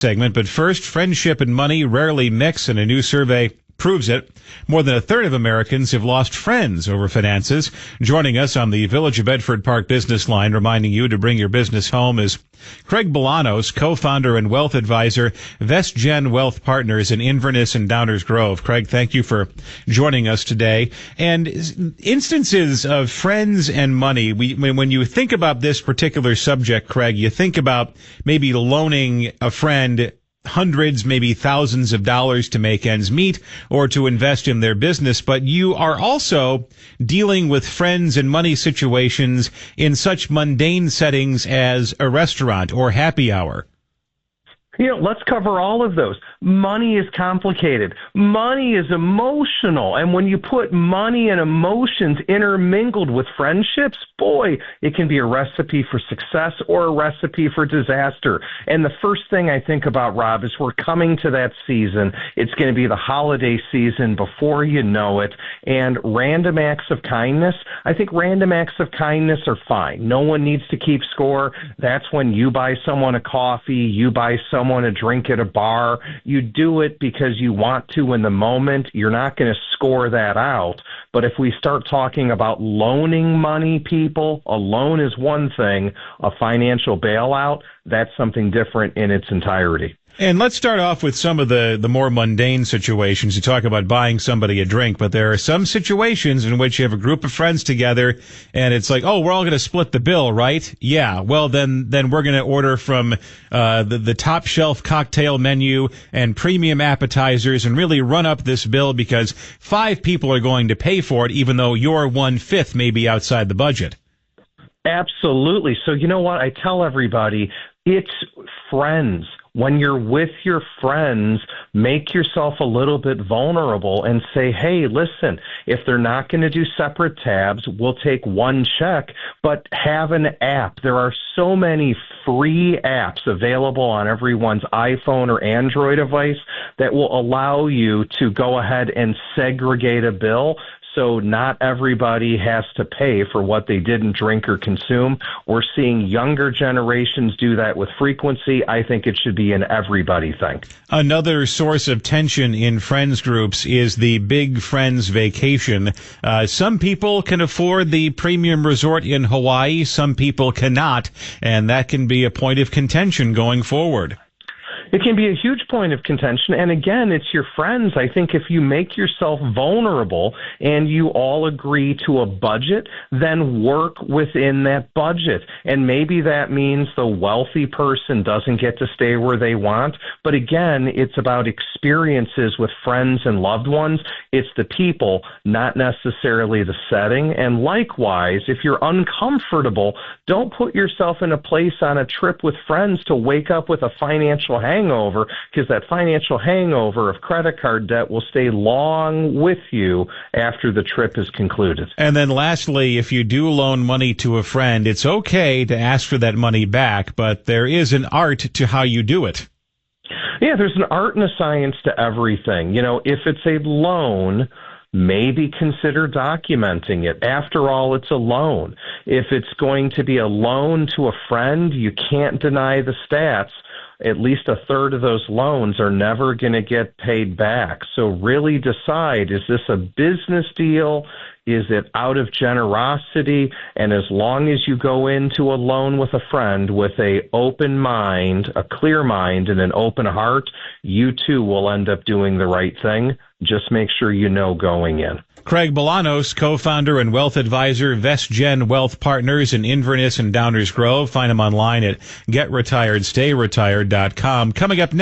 segment. But first, friendship and money rarely mix, and a new survey proves it. More than a third of Americans have lost friends over finances. Joining us on the Village of Bedford Park business line, reminding you to bring your business home, is Craig Bolanos, co-founder and wealth advisor, VestGen Wealth Partners in Inverness and Downers Grove. Craig, thank you for joining us today. And instances of friends and money, when you think about this particular subject, Craig, you think about maybe loaning a friend hundreds, maybe thousands of dollars to make ends meet or to invest in their business. But you are also dealing with friends and money situations in such mundane settings as a restaurant or happy hour. Let's cover all of those. Money is complicated. Money is emotional. And when you put money and emotions intermingled with friendships, boy, it can be a recipe for success or a recipe for disaster. And the first thing I think about, Rob, is we're coming to that season. It's going to be the holiday season before you know it. And random acts of kindness, I think random acts of kindness are fine. No one needs to keep score. That's when you buy someone a coffee, you buy someone a drink at a bar. You do it because you want to in the moment. You're not going to score that out. But if we start talking about loaning money, people, a loan is one thing. A financial bailout, that's something different in its entirety. And let's start off with some of the more mundane situations. You talk about buying somebody a drink, but there are some situations in which you have a group of friends together and it's like, oh, we're all going to split the bill, right? Yeah. Well, then we're going to order from the top shelf cocktail menu and premium appetizers and really run up this bill because 5 people are going to pay for it, even though your 1/5 may be outside the budget. Absolutely. So you know what? I tell everybody, it's friends. When you're with your friends, make yourself a little bit vulnerable and say, hey, listen, if they're not going to do separate tabs, we'll take one check, but have an app. There are so many free apps available on everyone's iPhone or Android device that will allow you to go ahead and segregate a bill. So not everybody has to pay for what they didn't drink or consume. We're seeing younger generations do that with frequency. I think it should be an everybody thing. Another source of tension in friends groups is the big friends vacation. Some people can afford the premium resort in Hawaii. Some people cannot. And that can be a point of contention going forward. It can be a huge point of contention. And again, it's your friends. I think if you make yourself vulnerable and you all agree to a budget, then work within that budget. And maybe that means the wealthy person doesn't get to stay where they want. But again, it's about experiences with friends and loved ones. It's the people, not necessarily the setting. And likewise, if you're uncomfortable, don't put yourself in a place on a trip with friends to wake up with a financial hangover, because that financial hangover of credit card debt will stay long with you after the trip is concluded. And then lastly, if you do loan money to a friend, it's okay to ask for that money back, but there is an art to how you do it. Yeah, there's an art and a science to everything. If it's a loan, maybe consider documenting it. After all, it's a loan. If it's going to be a loan to a friend, you can't deny the stats. At least a third of those loans are never going to get paid back. So really decide, is this a business deal? Is it out of generosity? And as long as you go into a loan with a friend with an open mind, a clear mind, and an open heart, you too will end up doing the right thing. Just make sure you know going in. Craig Bolanos, co-founder and wealth advisor, VestGen Wealth Partners in Inverness and Downers Grove. Find him online at getretiredstayretired.com. Coming up next.